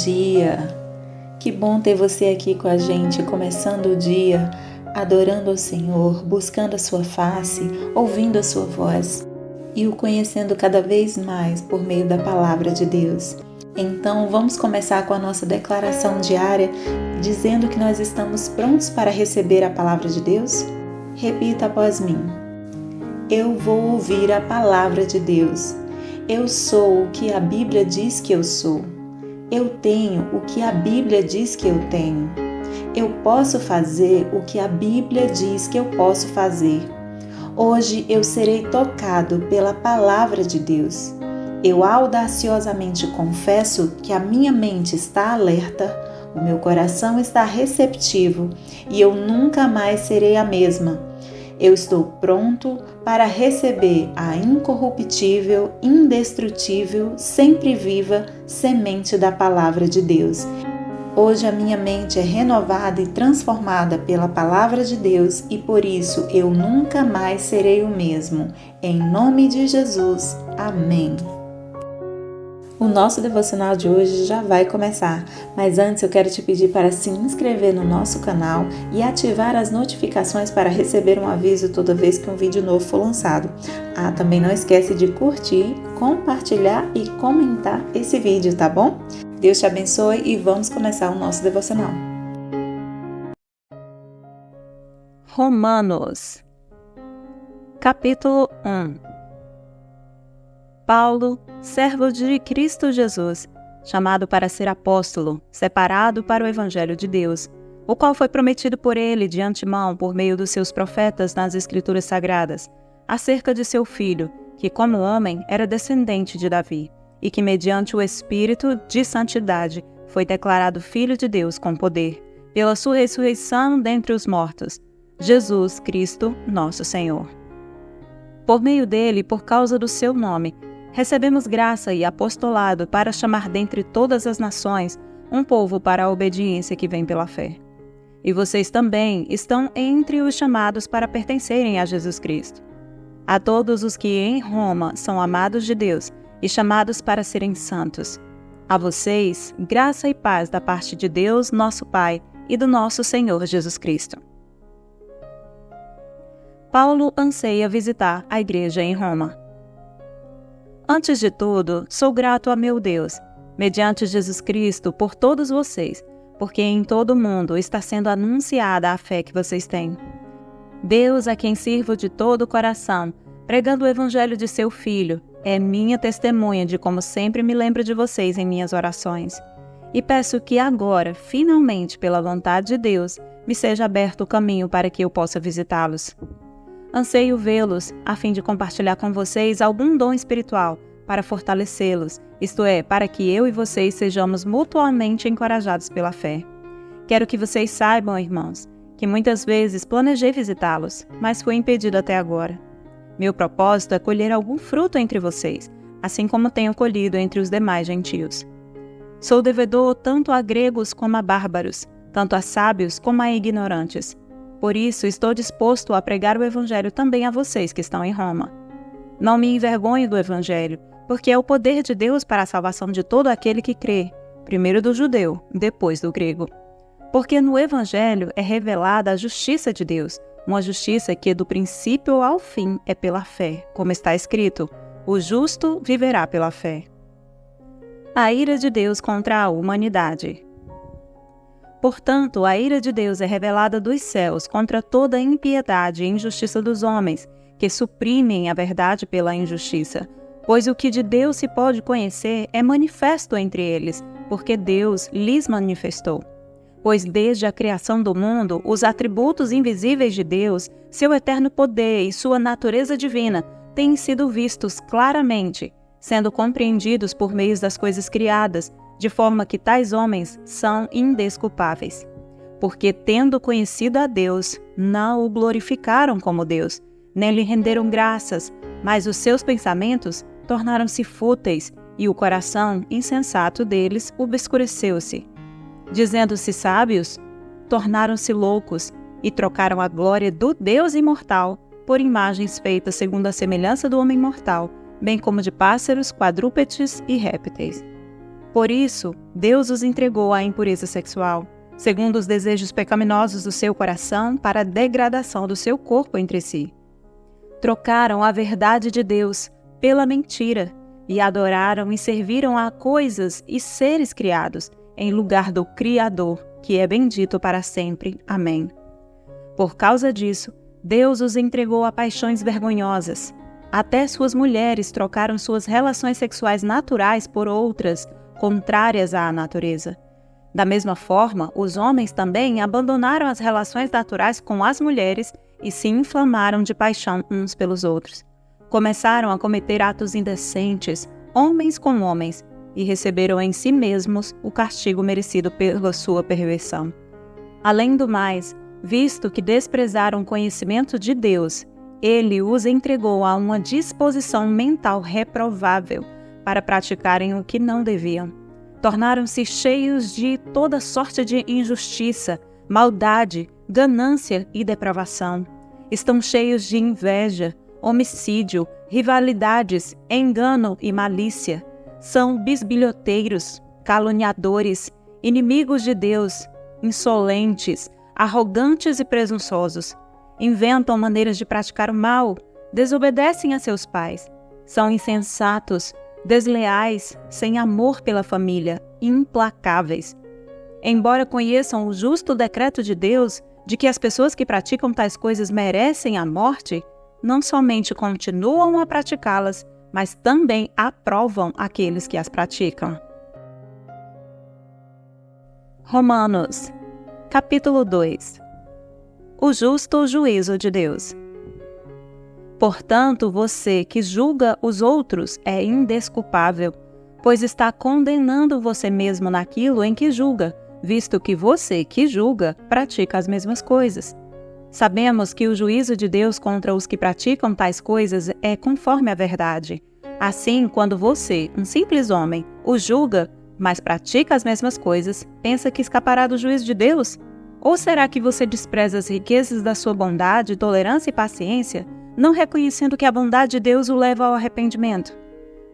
dia! Que bom ter você aqui com a gente, começando o dia, adorando ao Senhor, buscando a sua face, ouvindo a sua voz e o conhecendo cada vez mais por meio da palavra de Deus. Então, vamos começar com a nossa declaração diária, dizendo que nós estamos prontos para receber a palavra de Deus? Repita após mim. Eu vou ouvir a palavra de Deus. Eu sou o que a Bíblia diz que eu sou. Eu tenho o que a Bíblia diz que eu tenho. Eu posso fazer o que a Bíblia diz que eu posso fazer. Hoje eu serei tocado pela palavra de Deus. Eu audaciosamente confesso que a minha mente está alerta, o meu coração está receptivo e eu nunca mais serei a mesma. Eu estou pronto para receber a incorruptível, indestrutível, sempre viva semente da palavra de Deus. Hoje a minha mente é renovada e transformada pela palavra de Deus e por isso eu nunca mais serei o mesmo. Em nome de Jesus. Amém. O nosso devocional de hoje já vai começar, mas antes eu quero te pedir para se inscrever no nosso canal e ativar as notificações para receber um aviso toda vez que um vídeo novo for lançado. Também não esquece de curtir, compartilhar e comentar esse vídeo, tá bom? Deus te abençoe e vamos começar o nosso devocional. Romanos, capítulo 1. Paulo, servo de Cristo Jesus, chamado para ser apóstolo, separado para o Evangelho de Deus, o qual foi prometido por ele de antemão por meio dos seus profetas nas Escrituras Sagradas, acerca de seu filho, que como homem era descendente de Davi, e que mediante o Espírito de Santidade foi declarado Filho de Deus com poder, pela sua ressurreição dentre os mortos, Jesus Cristo, nosso Senhor. Por meio dele, por causa do seu nome, recebemos graça e apostolado para chamar dentre todas as nações um povo para a obediência que vem pela fé. E vocês também estão entre os chamados para pertencerem a Jesus Cristo. A todos os que em Roma são amados de Deus e chamados para serem santos. A vocês, graça e paz da parte de Deus, nosso Pai, e do nosso Senhor Jesus Cristo. Paulo anseia visitar a igreja em Roma. Antes de tudo, sou grato a meu Deus, mediante Jesus Cristo, por todos vocês, porque em todo o mundo está sendo anunciada a fé que vocês têm. Deus, a quem sirvo de todo o coração, pregando o evangelho de seu Filho, é minha testemunha de como sempre me lembro de vocês em minhas orações. E peço que agora, finalmente, pela vontade de Deus, me seja aberto o caminho para que eu possa visitá-los. Anseio vê-los, a fim de compartilhar com vocês algum dom espiritual, para fortalecê-los, isto é, para que eu e vocês sejamos mutuamente encorajados pela fé. Quero que vocês saibam, irmãos, que muitas vezes planejei visitá-los, mas fui impedido até agora. Meu propósito é colher algum fruto entre vocês, assim como tenho colhido entre os demais gentios. Sou devedor tanto a gregos como a bárbaros, tanto a sábios como a ignorantes. Por isso, estou disposto a pregar o Evangelho também a vocês que estão em Roma. Não me envergonho do Evangelho, porque é o poder de Deus para a salvação de todo aquele que crê, primeiro do judeu, depois do grego. Porque no Evangelho é revelada a justiça de Deus, uma justiça que do princípio ao fim é pela fé, como está escrito, o justo viverá pela fé. A ira de Deus contra a humanidade. Portanto, a ira de Deus é revelada dos céus contra toda a impiedade e injustiça dos homens, que suprimem a verdade pela injustiça. Pois o que de Deus se pode conhecer é manifesto entre eles, porque Deus lhes manifestou. Pois desde a criação do mundo, os atributos invisíveis de Deus, seu eterno poder e sua natureza divina, têm sido vistos claramente, sendo compreendidos por meio das coisas criadas, de forma que tais homens são indesculpáveis. Porque, tendo conhecido a Deus, não o glorificaram como Deus, nem lhe renderam graças, mas os seus pensamentos tornaram-se fúteis, e o coração insensato deles obscureceu-se. Dizendo-se sábios, tornaram-se loucos, e trocaram a glória do Deus imortal por imagens feitas segundo a semelhança do homem mortal, bem como de pássaros, quadrúpedes e répteis. Por isso, Deus os entregou à impureza sexual, segundo os desejos pecaminosos do seu coração, para a degradação do seu corpo entre si. Trocaram a verdade de Deus pela mentira e adoraram e serviram a coisas e seres criados, em lugar do Criador, que é bendito para sempre. Amém. Por causa disso, Deus os entregou a paixões vergonhosas. Até suas mulheres trocaram suas relações sexuais naturais por outras, contrárias à natureza. Da mesma forma, os homens também abandonaram as relações naturais com as mulheres e se inflamaram de paixão uns pelos outros. Começaram a cometer atos indecentes, homens com homens, e receberam em si mesmos o castigo merecido pela sua perversão. Além do mais, visto que desprezaram o conhecimento de Deus, Ele os entregou a uma disposição mental reprovável para praticarem o que não deviam. Tornaram-se cheios de toda sorte de injustiça, maldade, ganância e depravação. Estão cheios de inveja, homicídio, rivalidades, engano e malícia. São bisbilhoteiros, caluniadores, inimigos de Deus, insolentes, arrogantes e presunçosos. Inventam maneiras de praticar o mal, desobedecem a seus pais. São insensatos, desleais, sem amor pela família, implacáveis. Embora conheçam o justo decreto de Deus de que as pessoas que praticam tais coisas merecem a morte, não somente continuam a praticá-las, mas também aprovam aqueles que as praticam. Romanos, capítulo 2. O justo juízo de Deus. Portanto, você que julga os outros é indesculpável, pois está condenando você mesmo naquilo em que julga, visto que você que julga pratica as mesmas coisas. Sabemos que o juízo de Deus contra os que praticam tais coisas é conforme a verdade. Assim, quando você, um simples homem, o julga, mas pratica as mesmas coisas, pensa que escapará do juízo de Deus? Ou será que você despreza as riquezas da sua bondade, tolerância e paciência, não reconhecendo que a bondade de Deus o leva ao arrependimento?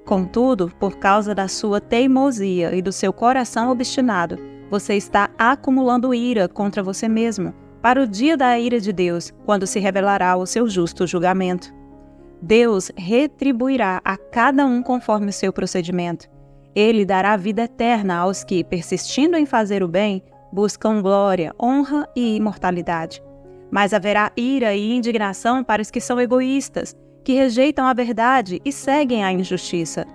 Contudo, por causa da sua teimosia e do seu coração obstinado, você está acumulando ira contra você mesmo, para o dia da ira de Deus, quando se revelará o seu justo julgamento. Deus retribuirá a cada um conforme o seu procedimento. Ele dará vida eterna aos que, persistindo em fazer o bem, buscam glória, honra e imortalidade. Mas haverá ira e indignação para os que são egoístas, que rejeitam a verdade e seguem a injustiça.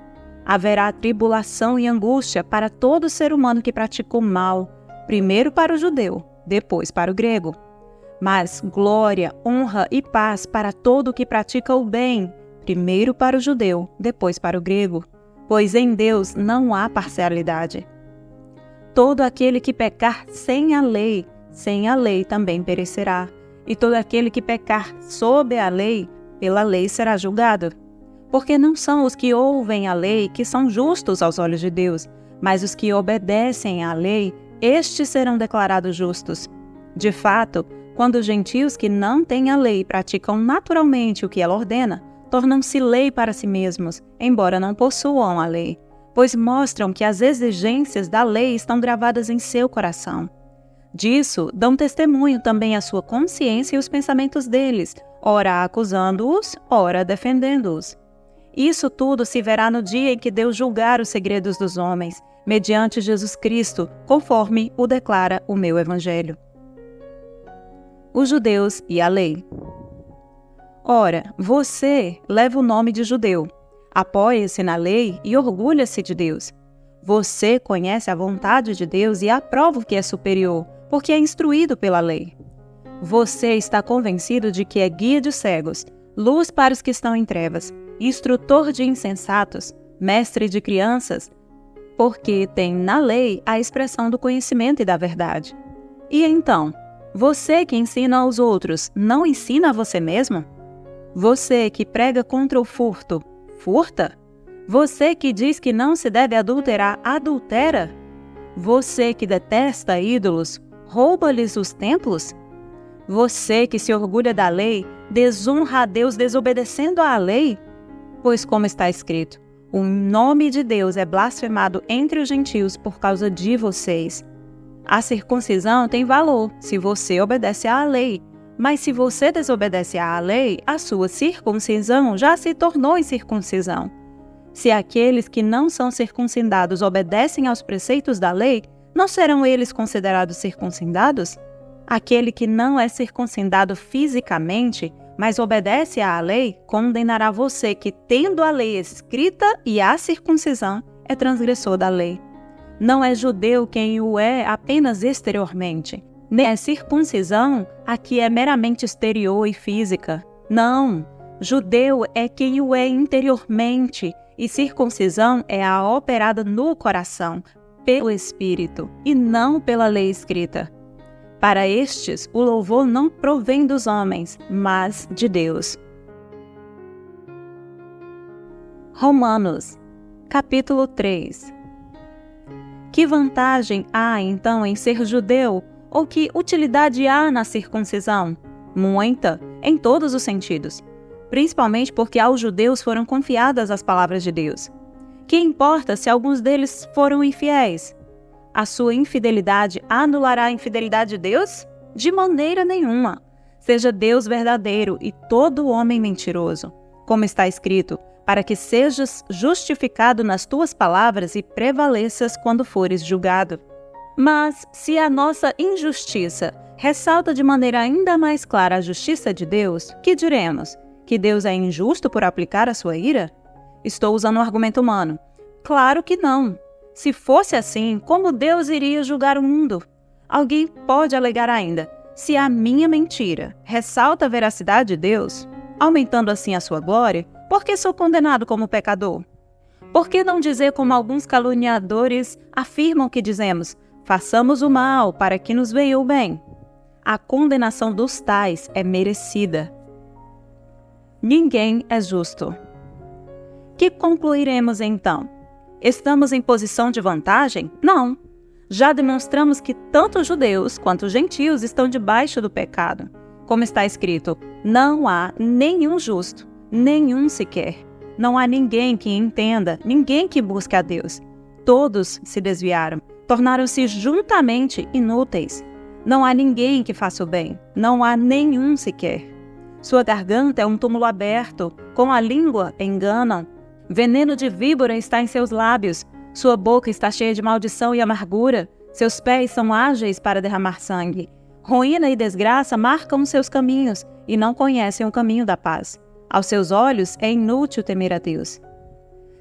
Haverá tribulação e angústia para todo ser humano que pratica o mal, primeiro para o judeu, depois para o grego. Mas glória, honra e paz para todo o que pratica o bem, primeiro para o judeu, depois para o grego, pois em Deus não há parcialidade. Todo aquele que pecar sem a lei também perecerá, e todo aquele que pecar sob a lei, pela lei será julgado. Porque não são os que ouvem a lei que são justos aos olhos de Deus, mas os que obedecem à lei, estes serão declarados justos. De fato, quando os gentios que não têm a lei praticam naturalmente o que ela ordena, tornam-se lei para si mesmos, embora não possuam a lei, pois mostram que as exigências da lei estão gravadas em seu coração. Disso dão testemunho também a sua consciência e os pensamentos deles, ora acusando-os, ora defendendo-os. Isso tudo se verá no dia em que Deus julgar os segredos dos homens, mediante Jesus Cristo, conforme o declara o meu Evangelho. Os judeus e a lei. Ora, você leva o nome de judeu, apoia-se na lei e orgulha-se de Deus. Você conhece a vontade de Deus e aprova o que é superior, porque é instruído pela lei. Você está convencido de que é guia de cegos, luz para os que estão em trevas, instrutor de insensatos, mestre de crianças, porque tem na lei a expressão do conhecimento e da verdade. E então, você que ensina aos outros, não ensina a você mesmo? Você que prega contra o furto, furta? Você que diz que não se deve adulterar, adultera? Você que detesta ídolos, rouba-lhes os templos? Você que se orgulha da lei, desonra a Deus desobedecendo à lei? Pois como está escrito, O nome de Deus é blasfemado entre os gentios por causa de vocês. A circuncisão tem valor se você obedece à lei, mas se você desobedece à lei, a sua circuncisão já se tornou incircuncisão. Se aqueles que não são circuncidados obedecem aos preceitos da lei, não serão eles considerados circuncidados? Aquele que não é circuncidado fisicamente, mas obedece à lei, condenará você que, tendo a lei escrita e a circuncisão, é transgressor da lei. Não é judeu quem o é apenas exteriormente. Nem é circuncisão a que é meramente exterior e física. Não, judeu é quem o é interiormente, e circuncisão é a operada no coração, pelo Espírito, e não pela lei escrita. Para estes, o louvor não provém dos homens, mas de Deus. Romanos, capítulo 3. Que vantagem há, então, em ser judeu? Ou que utilidade há na circuncisão? Muita, em todos os sentidos. Principalmente porque aos judeus foram confiadas as palavras de Deus. Que importa se alguns deles foram infiéis? A sua infidelidade anulará a infidelidade de Deus? De maneira nenhuma. Seja Deus verdadeiro e todo homem mentiroso. Como está escrito, para que sejas justificado nas tuas palavras e prevaleças quando fores julgado. Mas, se a nossa injustiça ressalta de maneira ainda mais clara a justiça de Deus, que diremos? Que Deus é injusto por aplicar a sua ira? Estou usando um argumento humano. Claro que não. Se fosse assim, como Deus iria julgar o mundo? Alguém pode alegar ainda, se a minha mentira ressalta a veracidade de Deus, aumentando assim a sua glória, por que sou condenado como pecador? Por que não dizer como alguns caluniadores afirmam que dizemos, façamos o mal para que nos venha o bem? A condenação dos tais é merecida. Ninguém é justo. Que concluiremos então? Estamos em posição de vantagem? Não. Já demonstramos que tanto os judeus quanto os gentios estão debaixo do pecado. Como está escrito, não há nenhum justo, nenhum sequer. Não há ninguém que entenda, ninguém que busque a Deus. Todos se desviaram, tornaram-se juntamente inúteis. Não há ninguém que faça o bem, não há nenhum sequer. Sua garganta é um túmulo aberto, com a língua enganam. Veneno de víbora está em seus lábios, sua boca está cheia de maldição e amargura, seus pés são ágeis para derramar sangue. Ruína e desgraça marcam seus caminhos e não conhecem o caminho da paz. Aos seus olhos é inútil temer a Deus.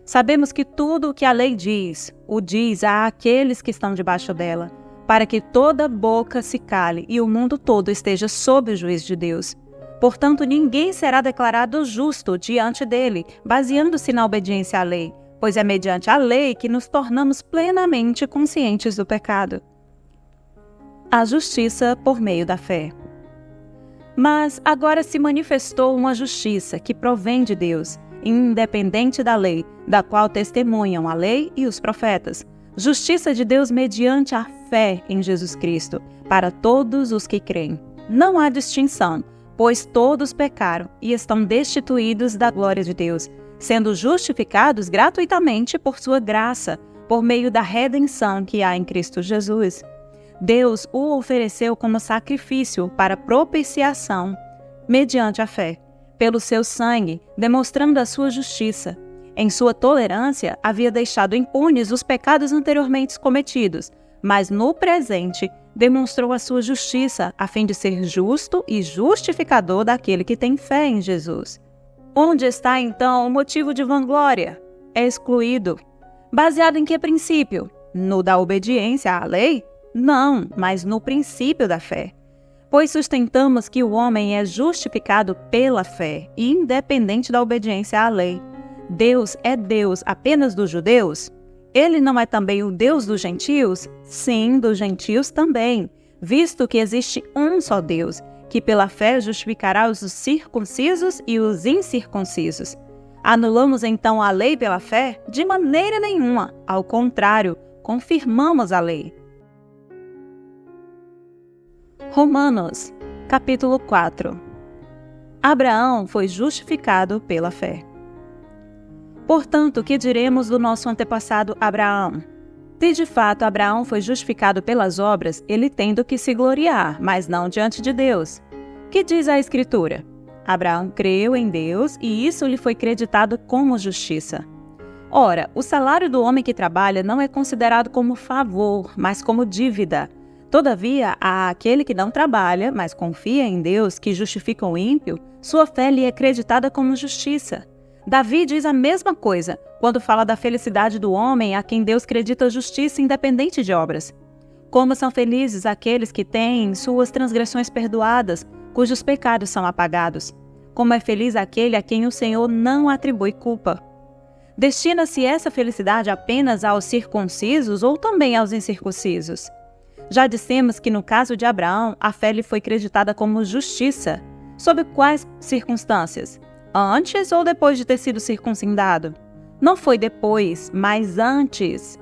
Sabemos que tudo o que a lei diz, o diz àqueles que estão debaixo dela, para que toda boca se cale e o mundo todo esteja sob o juízo de Deus. Portanto, ninguém será declarado justo diante dele, baseando-se na obediência à lei, pois é mediante a lei que nos tornamos plenamente conscientes do pecado. A justiça por meio da fé. Mas agora se manifestou uma justiça que provém de Deus, independente da lei, da qual testemunham a lei e os profetas. Justiça de Deus mediante a fé em Jesus Cristo, para todos os que creem. Não há distinção, pois todos pecaram e estão destituídos da glória de Deus, sendo justificados gratuitamente por sua graça, por meio da redenção que há em Cristo Jesus. Deus o ofereceu como sacrifício para propiciação, mediante a fé, pelo seu sangue, demonstrando a sua justiça. Em sua tolerância, havia deixado impunes os pecados anteriormente cometidos, mas no presente demonstrou a sua justiça, a fim de ser justo e justificador daquele que tem fé em Jesus. Onde está, então, o motivo de vanglória? É excluído. Baseado em que princípio? No da obediência à lei? Não, mas no princípio da fé. Pois sustentamos que o homem é justificado pela fé, independente da obediência à lei. Deus é Deus apenas dos judeus? Ele não é também o Deus dos gentios? Sim, dos gentios também, visto que existe um só Deus, que pela fé justificará os circuncisos e os incircuncisos. Anulamos então a lei pela fé? De maneira nenhuma, ao contrário, confirmamos a lei. Romanos, capítulo 4. Abraão foi justificado pela fé. Portanto, que diremos do nosso antepassado Abraão? Se de fato Abraão foi justificado pelas obras, ele tem do que se gloriar, mas não diante de Deus. Que diz a Escritura? Abraão creu em Deus e isso lhe foi creditado como justiça. Ora, o salário do homem que trabalha não é considerado como favor, mas como dívida. Todavia, a aquele que não trabalha, mas confia em Deus, que justifica o ímpio, sua fé lhe é creditada como justiça. Davi diz a mesma coisa quando fala da felicidade do homem a quem Deus credita justiça independente de obras. Como são felizes aqueles que têm suas transgressões perdoadas, cujos pecados são apagados. Como é feliz aquele a quem o Senhor não atribui culpa. Destina-se essa felicidade apenas aos circuncisos ou também aos incircuncisos? Já dissemos que no caso de Abraão, a fé lhe foi creditada como justiça. Sob quais circunstâncias? Antes ou depois de ter sido circuncidado? Não foi depois, mas antes.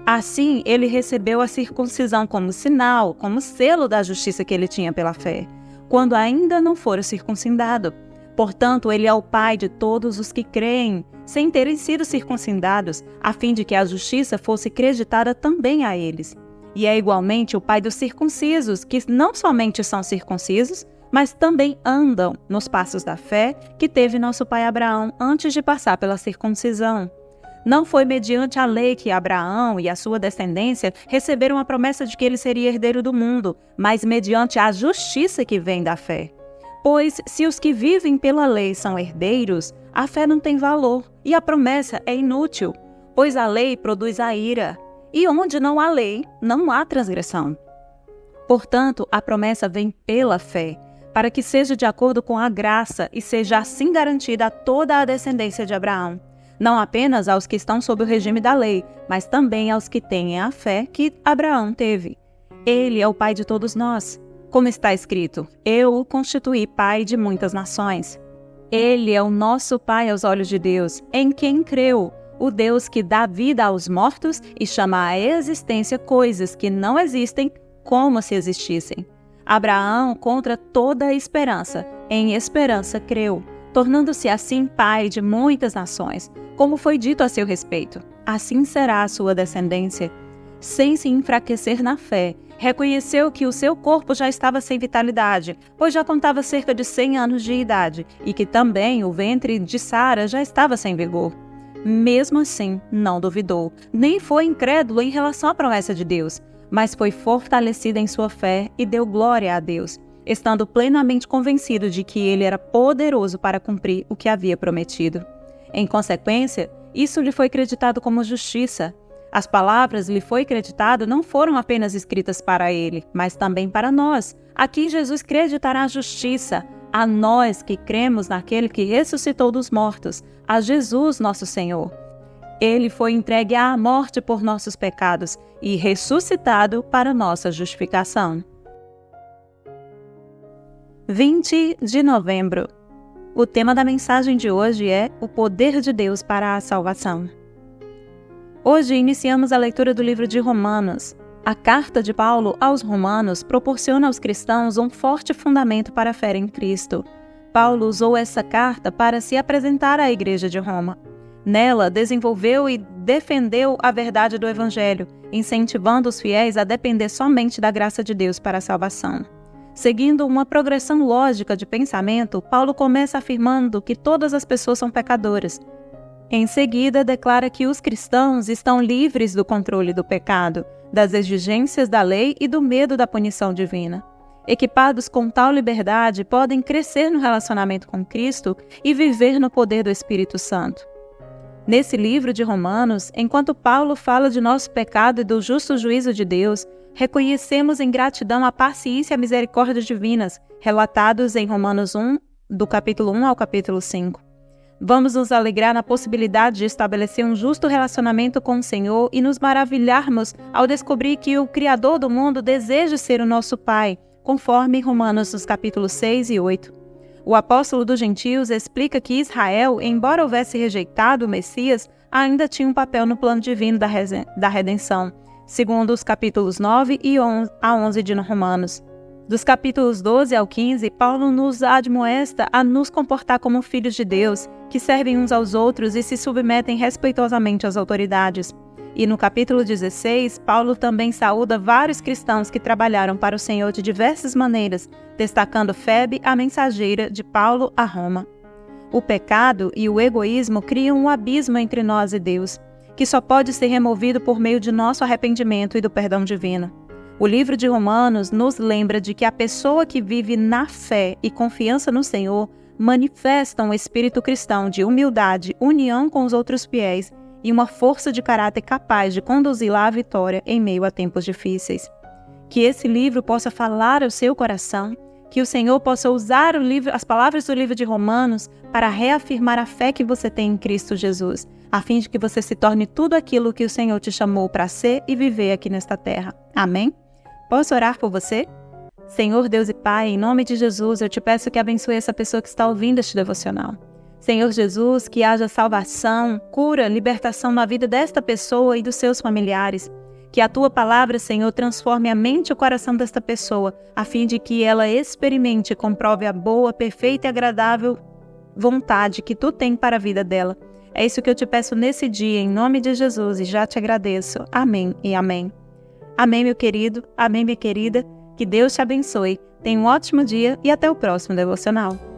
Assim, ele recebeu a circuncisão como sinal, como selo da justiça que ele tinha pela fé, quando ainda não fora circuncidado. Portanto, ele é o pai de todos os que creem, sem terem sido circuncidados, a fim de que a justiça fosse creditada também a eles. E é igualmente o pai dos circuncisos, que não somente são circuncisos, mas também andam nos passos da fé que teve nosso pai Abraão antes de passar pela circuncisão. Não foi mediante a lei que Abraão e a sua descendência receberam a promessa de que ele seria herdeiro do mundo, mas mediante a justiça que vem da fé. Pois, se os que vivem pela lei são herdeiros, a fé não tem valor e a promessa é inútil, pois a lei produz a ira, e onde não há lei, não há transgressão. Portanto, a promessa vem pela fé, para que seja de acordo com a graça e seja assim garantida a toda a descendência de Abraão, não apenas aos que estão sob o regime da lei, mas também aos que têm a fé que Abraão teve. Ele é o pai de todos nós. Como está escrito, eu o constituí pai de muitas nações. Ele é o nosso pai aos olhos de Deus, em quem creu, o Deus que dá vida aos mortos e chama à existência coisas que não existem como se existissem. Abraão, contra toda a esperança, em esperança creu, tornando-se assim pai de muitas nações, como foi dito a seu respeito. Assim será a sua descendência. Sem se enfraquecer na fé, reconheceu que o seu corpo já estava sem vitalidade, pois já contava cerca de 100 anos de idade, e que também o ventre de Sara já estava sem vigor. Mesmo assim, não duvidou, nem foi incrédulo em relação à promessa de Deus, mas foi fortalecida em sua fé e deu glória a Deus, estando plenamente convencido de que ele era poderoso para cumprir o que havia prometido. Em consequência, isso lhe foi creditado como justiça. As palavras lhe foi creditado não foram apenas escritas para ele, mas também para nós, a quem Jesus creditará a justiça, a nós que cremos naquele que ressuscitou dos mortos, a Jesus nosso Senhor. Ele foi entregue à morte por nossos pecados e ressuscitado para nossa justificação. 20 de novembro. O tema da mensagem de hoje é o poder de Deus para a salvação. Hoje iniciamos a leitura do livro de Romanos. A carta de Paulo aos Romanos proporciona aos cristãos um forte fundamento para a fé em Cristo. Paulo usou essa carta para se apresentar à igreja de Roma. Nela, desenvolveu e defendeu a verdade do Evangelho, incentivando os fiéis a depender somente da graça de Deus para a salvação. Seguindo uma progressão lógica de pensamento, Paulo começa afirmando que todas as pessoas são pecadoras. Em seguida, declara que os cristãos estão livres do controle do pecado, das exigências da lei e do medo da punição divina. Equipados com tal liberdade, podem crescer no relacionamento com Cristo e viver no poder do Espírito Santo. Nesse livro de Romanos, enquanto Paulo fala de nosso pecado e do justo juízo de Deus, reconhecemos em gratidão a paciência e a misericórdia divinas, relatados em Romanos 1, do capítulo 1 ao capítulo 5. Vamos nos alegrar na possibilidade de estabelecer um justo relacionamento com o Senhor e nos maravilharmos ao descobrir que o Criador do mundo deseja ser o nosso Pai, conforme Romanos nos capítulos 6 e 8. O apóstolo dos gentios explica que Israel, embora houvesse rejeitado o Messias, ainda tinha um papel no plano divino da redenção, segundo os capítulos 9 e 11 de Romanos. Dos capítulos 12 ao 15, Paulo nos admoesta a nos comportar como filhos de Deus, que servem uns aos outros e se submetem respeitosamente às autoridades. E no capítulo 16, Paulo também saúda vários cristãos que trabalharam para o Senhor de diversas maneiras, destacando Febe, a mensageira de Paulo a Roma. O pecado e o egoísmo criam um abismo entre nós e Deus, que só pode ser removido por meio de nosso arrependimento e do perdão divino. O livro de Romanos nos lembra de que a pessoa que vive na fé e confiança no Senhor manifesta um espírito cristão de humildade, união com os outros fiéis e uma força de caráter capaz de conduzi-la à vitória em meio a tempos difíceis. Que esse livro possa falar ao seu coração, que o Senhor possa usar as palavras do livro de Romanos para reafirmar a fé que você tem em Cristo Jesus, a fim de que você se torne tudo aquilo que o Senhor te chamou para ser e viver aqui nesta terra. Amém? Posso orar por você? Senhor Deus e Pai, em nome de Jesus, eu te peço que abençoe essa pessoa que está ouvindo este devocional. Senhor Jesus, que haja salvação, cura, libertação na vida desta pessoa e dos seus familiares. Que a Tua palavra, Senhor, transforme a mente e o coração desta pessoa, a fim de que ela experimente e comprove a boa, perfeita e agradável vontade que Tu tem para a vida dela. É isso que eu te peço nesse dia, em nome de Jesus, e já te agradeço. Amém e amém. Amém, meu querido. Amém, minha querida. Que Deus te abençoe. Tenha um ótimo dia e até o próximo devocional.